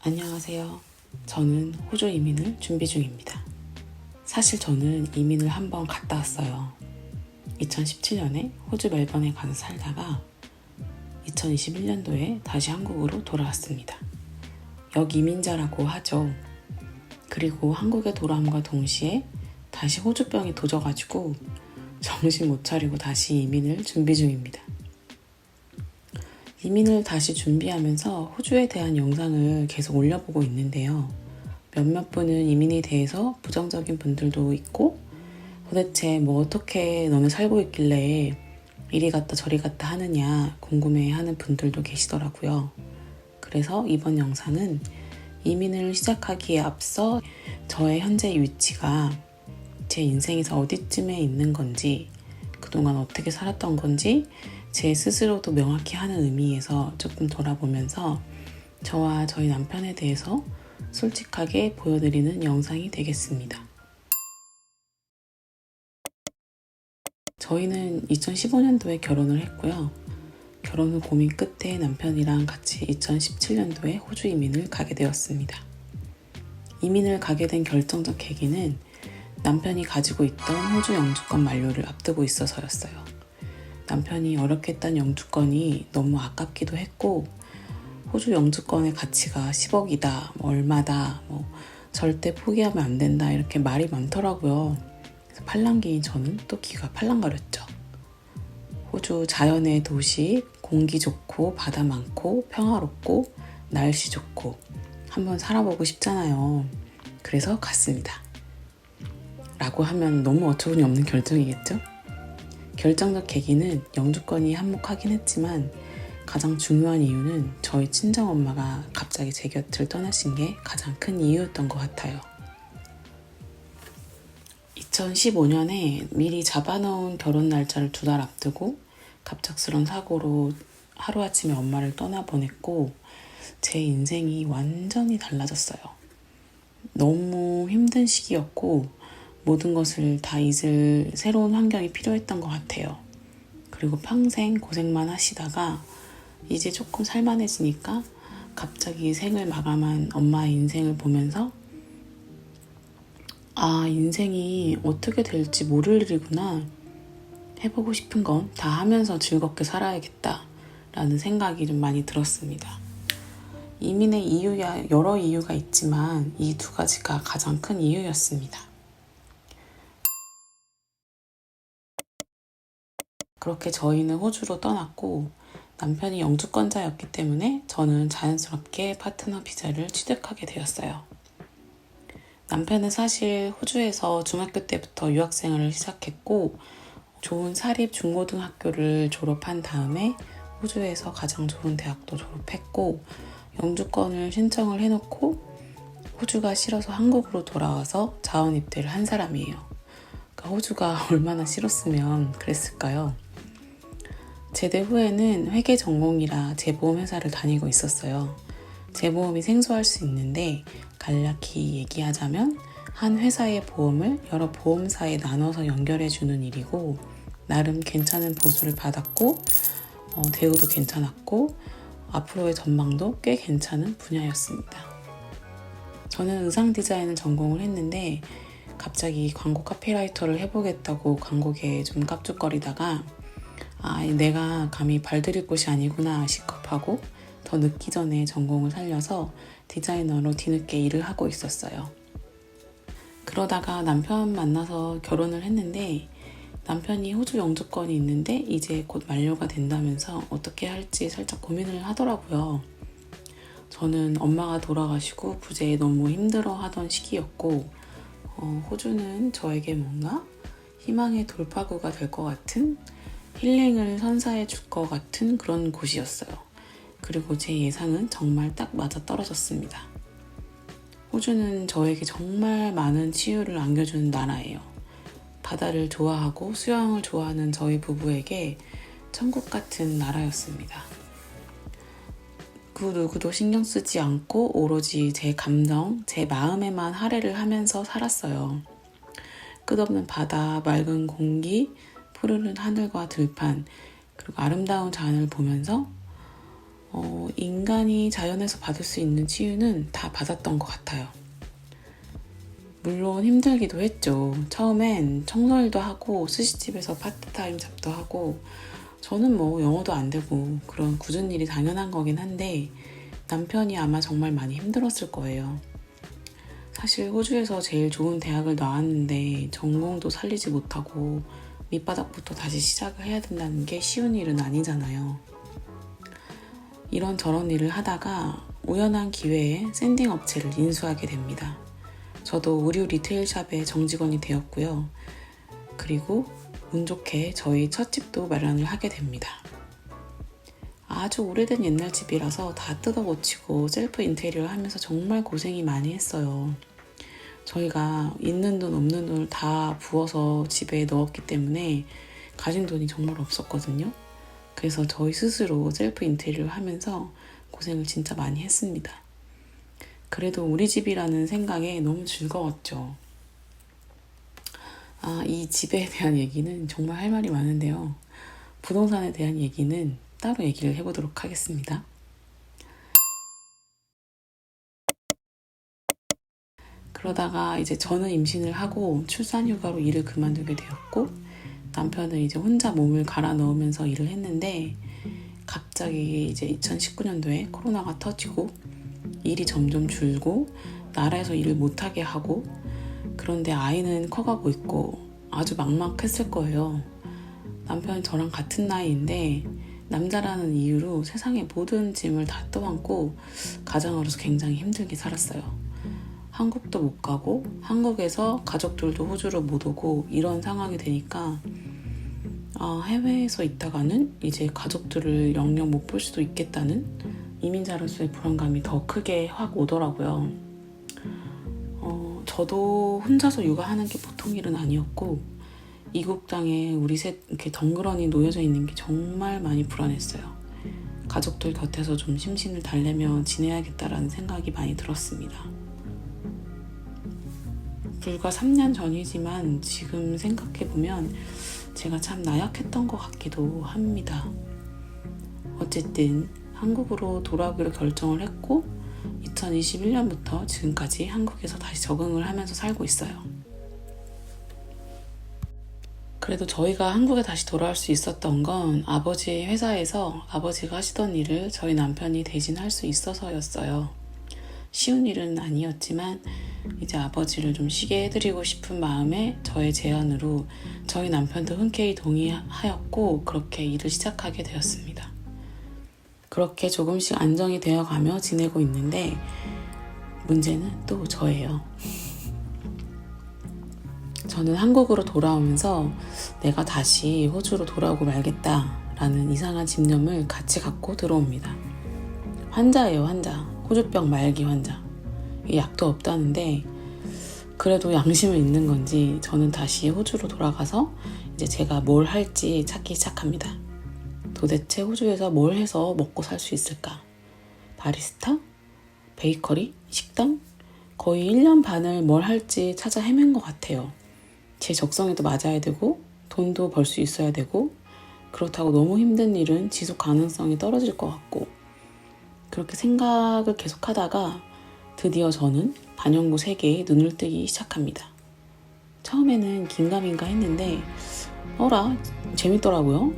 안녕하세요. 저는 호주 이민을 준비 중입니다. 사실 저는 이민을 한번 갔다 왔어요. 2017년에 호주 멜번에 가서 살다가 2021년도에 다시 한국으로 돌아왔습니다. 역이민자라고 하죠. 그리고 한국에 돌아옴과 동시에 다시 호주병이 도져가지고 정신 못 차리고 다시 이민을 준비 중입니다. 이민을 다시 준비하면서 호주에 대한 영상을 계속 올려보고 있는데요. 몇몇 분은 이민에 대해서 부정적인 분들도 있고 도대체 뭐 어떻게 너는 살고 있길래 이리 갔다 저리 갔다 하느냐 궁금해하는 분들도 계시더라고요. 그래서 이번 영상은 이민을 시작하기에 앞서 저의 현재 위치가 제 인생에서 어디쯤에 있는 건지 그동안 어떻게 살았던 건지 제 스스로도 명확히 하는 의미에서 조금 돌아보면서 저와 저희 남편에 대해서 솔직하게 보여드리는 영상이 되겠습니다. 저희는 2015년도에 결혼을 했고요. 결혼 후 고민 끝에 남편이랑 같이 2017년도에 호주 이민을 가게 되었습니다. 이민을 가게 된 결정적 계기는 남편이 가지고 있던 호주 영주권 만료를 앞두고 있어서였어요. 남편이 어렵게 딴 영주권이 너무 아깝기도 했고 호주 영주권의 가치가 10억이다, 얼마다, 절대 포기하면 안 된다 이렇게 말이 많더라고요. 그래서 팔랑귀인 저는 또 귀가 팔랑거렸죠. 호주 자연의 도시, 공기 좋고 바다 많고 평화롭고 날씨 좋고 한번 살아보고 싶잖아요. 그래서 갔습니다. 라고 하면 너무 어처구니 없는 결정이겠죠? 결정적 계기는 영주권이 한몫하긴 했지만 가장 중요한 이유는 저희 친정엄마가 갑자기 제 곁을 떠나신 게 가장 큰 이유였던 것 같아요. 2015년에 미리 잡아놓은 결혼 날짜를 2달 앞두고 갑작스런 사고로 하루아침에 엄마를 떠나보냈고 제 인생이 완전히 달라졌어요. 너무 힘든 시기였고 모든 것을 다 잊을 새로운 환경이 필요했던 것 같아요. 그리고 평생 고생만 하시다가 이제 조금 살만해지니까 갑자기 생을 마감한 엄마의 인생을 보면서 인생이 어떻게 될지 모를 일이구나. 해보고 싶은 건 다 하면서 즐겁게 살아야겠다 라는 생각이 좀 많이 들었습니다. 이민의 이유야 여러 이유가 있지만 이 2가지가 가장 큰 이유였습니다. 그렇게 저희는 호주로 떠났고 남편이 영주권자였기 때문에 저는 자연스럽게 파트너 비자를 취득하게 되었어요. 남편은 사실 호주에서 중학교 때부터 유학생활을 시작했고 좋은 사립 중고등학교를 졸업한 다음에 호주에서 가장 좋은 대학도 졸업했고 영주권을 신청을 해놓고 호주가 싫어서 한국으로 돌아와서 자원 입대를 한 사람이에요. 그러니까 호주가 얼마나 싫었으면 그랬을까요? 제대 후에는 회계 전공이라 재보험 회사를 다니고 있었어요. 재보험이 생소할 수 있는데 간략히 얘기하자면 한 회사의 보험을 여러 보험사에 나눠서 연결해주는 일이고 나름 괜찮은 보수를 받았고 대우도 괜찮았고 앞으로의 전망도 꽤 괜찮은 분야였습니다. 저는 의상 디자인을 전공을 했는데 갑자기 광고 카피라이터를 해보겠다고 광고계에 좀 깝죽거리다가 내가 감히 발들일 곳이 아니구나 시겁하고 더 늦기 전에 전공을 살려서 디자이너로 뒤늦게 일을 하고 있었어요. 그러다가 남편 만나서 결혼을 했는데 남편이 호주 영주권이 있는데 이제 곧 만료가 된다면서 어떻게 할지 살짝 고민을 하더라고요. 저는 엄마가 돌아가시고 부재에 너무 힘들어 하던 시기였고 호주는 저에게 뭔가 희망의 돌파구가 될 것 같은 힐링을 선사해 줄 것 같은 그런 곳이었어요. 그리고 제 예상은 정말 딱 맞아 떨어졌습니다. 호주는 저에게 정말 많은 치유를 안겨주는 나라예요. 바다를 좋아하고 수영을 좋아하는 저희 부부에게 천국 같은 나라였습니다. 그 누구도 신경 쓰지 않고 오로지 제 감정, 제 마음에만 할애를 하면서 살았어요. 끝없는 바다, 맑은 공기, 푸르른 하늘과 들판, 그리고 아름다운 자연을 보면서 인간이 자연에서 받을 수 있는 치유는 다 받았던 것 같아요. 물론 힘들기도 했죠. 처음엔 청소일도 하고 스시집에서 파트타임 잡도 하고 저는 뭐 영어도 안 되고 그런 굳은 일이 당연한 거긴 한데 남편이 아마 정말 많이 힘들었을 거예요. 사실 호주에서 제일 좋은 대학을 나왔는데 전공도 살리지 못하고 밑바닥부터 다시 시작을 해야 된다는 게 쉬운 일은 아니잖아요. 이런저런 일을 하다가 우연한 기회에 샌딩 업체를 인수하게 됩니다. 저도 의류 리테일 샵의 정직원이 되었고요. 그리고 운 좋게 저희 첫 집도 마련을 하게 됩니다. 아주 오래된 옛날 집이라서 다 뜯어 고치고 셀프 인테리어를 하면서 정말 고생이 많이 했어요. 저희가 있는 돈 없는 돈을 다 부어서 집에 넣었기 때문에 가진 돈이 정말 없었거든요. 그래서 저희 스스로 셀프 인테리어를 하면서 고생을 진짜 많이 했습니다. 그래도 우리 집이라는 생각에 너무 즐거웠죠. 이 집에 대한 얘기는 정말 할 말이 많은데요. 부동산에 대한 얘기는 따로 얘기를 해보도록 하겠습니다. 그러다가 이제 저는 임신을 하고 출산휴가로 일을 그만두게 되었고 남편은 이제 혼자 몸을 갈아 넣으면서 일을 했는데 갑자기 이제 2019년도에 코로나가 터지고 일이 점점 줄고 나라에서 일을 못하게 하고 그런데 아이는 커가고 있고 아주 막막했을 거예요. 남편은 저랑 같은 나이인데 남자라는 이유로 세상의 모든 짐을 다 떠안고 가장으로서 굉장히 힘들게 살았어요. 한국도 못 가고 한국에서 가족들도 호주로 못 오고 이런 상황이 되니까 해외에서 있다가는 이제 가족들을 영영 못 볼 수도 있겠다는 이민자로서의 불안감이 더 크게 확 오더라고요. 저도 혼자서 육아하는 게 보통 일은 아니었고 이국 땅에 우리 셋 이렇게 덩그러니 놓여져 있는 게 정말 많이 불안했어요. 가족들 곁에서 좀 심신을 달래며 지내야겠다라는 생각이 많이 들었습니다. 불과 3년 전이지만 지금 생각해보면 제가 참 나약했던 것 같기도 합니다. 어쨌든 한국으로 돌아오기로 결정을 했고 2021년부터 지금까지 한국에서 다시 적응을 하면서 살고 있어요. 그래도 저희가 한국에 다시 돌아올 수 있었던 건 아버지의 회사에서 아버지가 하시던 일을 저희 남편이 대신할 수 있어서였어요. 쉬운 일은 아니었지만 이제 아버지를 좀 쉬게 해드리고 싶은 마음에 저의 제안으로 저희 남편도 흔쾌히 동의하였고 그렇게 일을 시작하게 되었습니다. 그렇게 조금씩 안정이 되어가며 지내고 있는데 문제는 또 저예요. 저는 한국으로 돌아오면서 내가 다시 호주로 돌아오고 말겠다라는 이상한 집념을 같이 갖고 들어옵니다. 환자예요, 환자. 호주병 말기 환자. 약도 없다는데 그래도 양심은 있는 건지 저는 다시 호주로 돌아가서 이제 제가 뭘 할지 찾기 시작합니다. 도대체 호주에서 뭘 해서 먹고 살 수 있을까? 바리스타? 베이커리? 식당? 거의 1년 반을 뭘 할지 찾아 헤맨 것 같아요. 제 적성에도 맞아야 되고 돈도 벌 수 있어야 되고 그렇다고 너무 힘든 일은 지속 가능성이 떨어질 것 같고 그렇게 생각을 계속 하다가 드디어 저는 반영구 세계에 눈을 뜨기 시작합니다. 처음에는 긴가민가 했는데 재밌더라고요.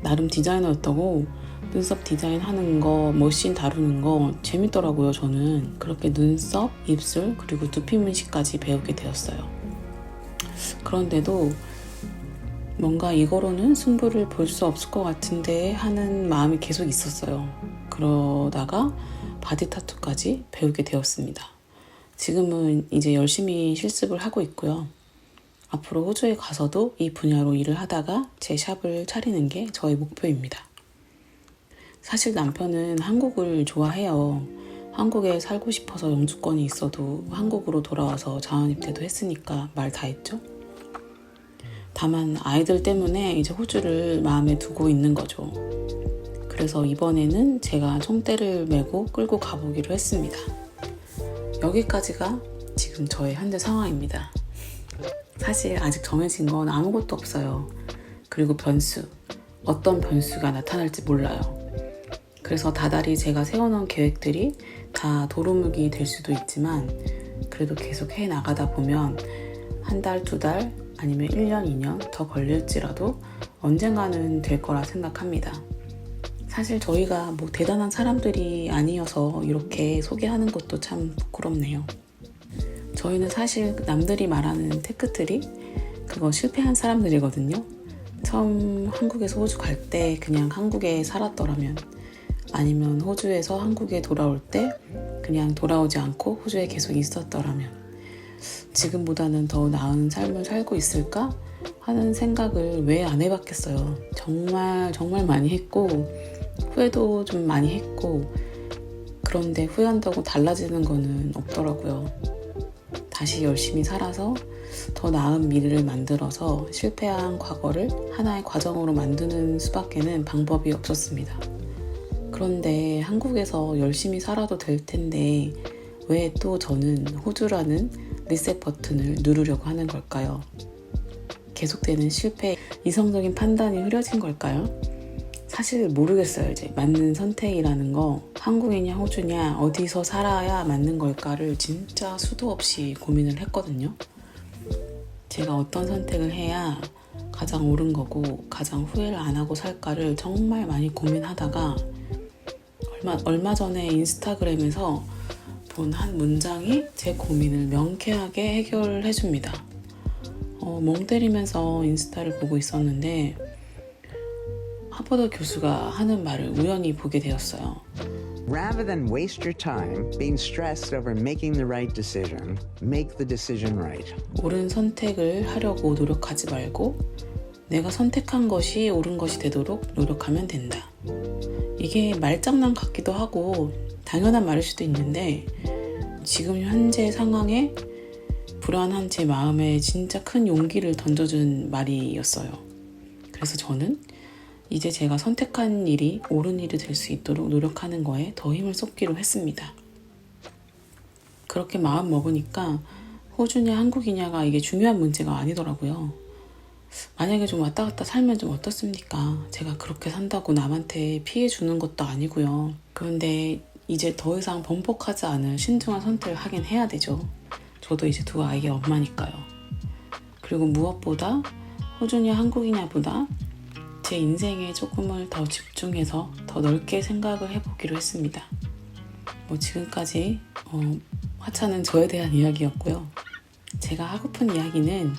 나름 디자이너였다고 눈썹 디자인 하는 거, 머신 다루는 거 재밌더라고요. 저는 그렇게 눈썹, 입술 그리고 두피 문신까지 배우게 되었어요. 그런데도 뭔가 이거로는 승부를 볼 수 없을 것 같은데 하는 마음이 계속 있었어요. 그러다가 바디 타투까지 배우게 되었습니다. 지금은 이제 열심히 실습을 하고 있고요. 앞으로 호주에 가서도 이 분야로 일을 하다가 제 샵을 차리는 게 저의 목표입니다. 사실 남편은 한국을 좋아해요. 한국에 살고 싶어서 영주권이 있어도 한국으로 돌아와서 자원입대도 했으니까 말 다 했죠. 다만 아이들 때문에 이제 호주를 마음에 두고 있는 거죠. 그래서 이번에는 제가 총대를 메고 끌고 가보기로 했습니다. 여기까지가 지금 저의 현재 상황입니다. 사실 아직 정해진 건 아무것도 없어요. 그리고 어떤 변수가 나타날지 몰라요. 그래서 다달이 제가 세워놓은 계획들이 다 도루묵이 될 수도 있지만 그래도 계속 해 나가다 보면 한 달, 두 달, 아니면 1년, 2년 더 걸릴지라도 언젠가는 될 거라 생각합니다. 사실 저희가 뭐 대단한 사람들이 아니어서 이렇게 소개하는 것도 참 부끄럽네요. 저희는 사실 남들이 말하는 테크트리 그거 실패한 사람들이거든요. 처음 한국에서 호주 갈 때 그냥 한국에 살았더라면, 아니면 호주에서 한국에 돌아올 때 그냥 돌아오지 않고 호주에 계속 있었더라면 지금보다는 더 나은 삶을 살고 있을까 하는 생각을 왜 안 해봤겠어요. 정말 많이 했고 후회도 좀 많이 했고, 그런데 후회한다고 달라지는 거는 없더라고요. 다시 열심히 살아서 더 나은 미래를 만들어서 실패한 과거를 하나의 과정으로 만드는 수밖에는 방법이 없었습니다. 그런데 한국에서 열심히 살아도 될 텐데 왜 또 저는 호주라는 리셋 버튼을 누르려고 하는 걸까요? 계속되는 실패, 이성적인 판단이 흐려진 걸까요? 사실 모르겠어요. 이제 맞는 선택이라는 거, 한국이냐 호주냐 어디서 살아야 맞는 걸까를 진짜 수도 없이 고민을 했거든요. 제가 어떤 선택을 해야 가장 옳은 거고 가장 후회를 안 하고 살까를 정말 많이 고민하다가 얼마 전에 인스타그램에서 본 한 문장이 제 고민을 명쾌하게 해결해 줍니다. 멍 때리면서 인스타를 보고 있었는데 하버드 교수가 하는 말을 우연히 보게 되었어요. Rather than waste your time being stressed over making the right decision, make the decision right. 옳은 선택을 하려고 노력하지 말고 내가 선택한 것이 옳은 것이 되도록 노력하면 된다. 이게 말장난 같기도 하고 당연한 말일 수도 있는데 지금 현재 상황에 불안한 제 마음에 진짜 큰 용기를 던져준 말이었어요. 그래서 저는 이제 제가 선택한 일이 옳은 일이 될 수 있도록 노력하는 거에 더 힘을 쏟기로 했습니다. 그렇게 마음 먹으니까 호주냐 한국이냐가 이게 중요한 문제가 아니더라고요. 만약에 좀 왔다 갔다 살면 좀 어떻습니까? 제가 그렇게 산다고 남한테 피해 주는 것도 아니고요. 그런데 이제 더 이상 번복하지 않을 신중한 선택을 하긴 해야 되죠. 저도 이제 두 아이의 엄마니까요. 그리고 무엇보다 호주냐 한국이냐보다 제 인생에 조금을 더 집중해서 더 넓게 생각을 해보기로 했습니다. 지금까지 하찮은 저에 대한 이야기였고요. 제가 하고픈 이야기는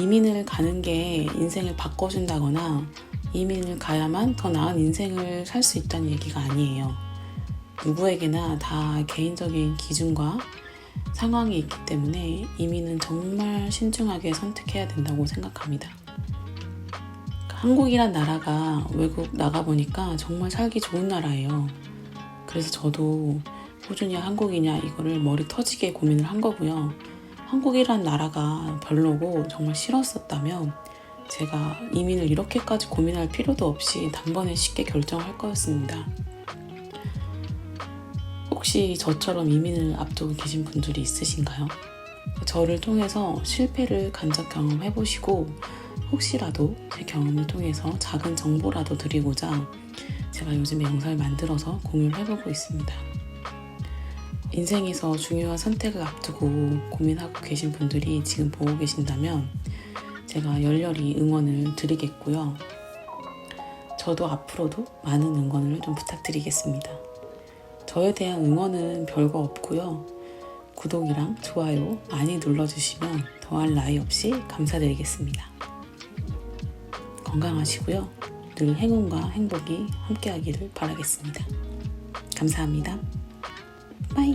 이민을 가는 게 인생을 바꿔준다거나 이민을 가야만 더 나은 인생을 살 수 있다는 얘기가 아니에요. 누구에게나 다 개인적인 기준과 상황이 있기 때문에 이민은 정말 신중하게 선택해야 된다고 생각합니다. 한국이란 나라가 외국 나가보니까 정말 살기 좋은 나라예요. 그래서 저도 호주냐 한국이냐 이거를 머리 터지게 고민을 한 거고요. 한국이란 나라가 별로고 정말 싫었었다면 제가 이민을 이렇게까지 고민할 필요도 없이 단번에 쉽게 결정할 거였습니다. 혹시 저처럼 이민을 앞두고 계신 분들이 있으신가요? 저를 통해서 실패를 간접 경험해보시고 혹시라도 제 경험을 통해서 작은 정보라도 드리고자 제가 요즘에 영상을 만들어서 공유를 해보고 있습니다. 인생에서 중요한 선택을 앞두고 고민하고 계신 분들이 지금 보고 계신다면 제가 열렬히 응원을 드리겠고요. 저도 앞으로도 많은 응원을 좀 부탁드리겠습니다. 저에 대한 응원은 별거 없고요. 구독이랑 좋아요 많이 눌러주시면 더할 나위 없이 감사드리겠습니다. 건강하시고요. 늘 행운과 행복이 함께하기를 바라겠습니다. 감사합니다. 빠이.